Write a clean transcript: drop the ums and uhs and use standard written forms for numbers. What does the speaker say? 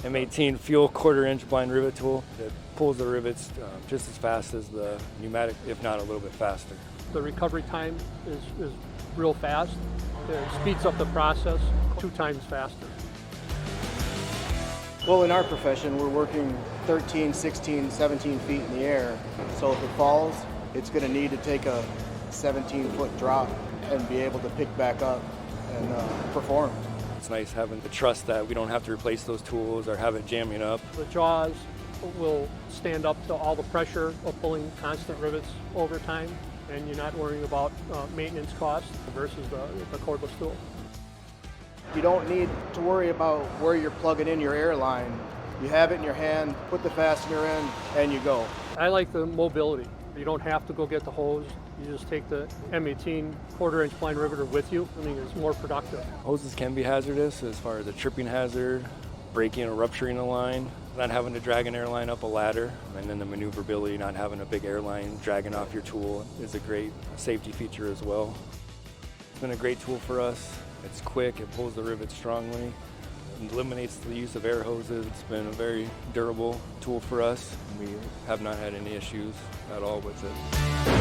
M18 FUEL 1/4 inch blind rivet tool. It pulls the rivets just as fast as the pneumatic, if not a little bit faster. The recovery time is real fast. It speeds up the process 2 times faster. Well, in our profession, we're working 13, 16, 17 feet in the air. So if it falls, it's going to need to take a 17-foot drop and be able to pick back up and perform. It's nice having the trust that we don't have to replace those tools or have it jamming up. The jaws will stand up to all the pressure of pulling constant rivets over time, and you're not worrying about maintenance costs versus the cordless tool. You don't need to worry about where you're plugging in your air line. You have it in your hand, put the fastener in, and you go. I like the mobility. You don't have to go get the hose. You just take the M18 1/4 inch blind riveter with you. I mean, it's more productive. Hoses can be hazardous as far as a tripping hazard, breaking or rupturing a line, not having to drag an airline up a ladder, and then the maneuverability, not having a big airline dragging off your tool is a great safety feature as well. It's been a great tool for us. It's quick, it pulls the rivets strongly, it eliminates the use of air hoses. It's been a very durable tool for us. We have not had any issues at all with it.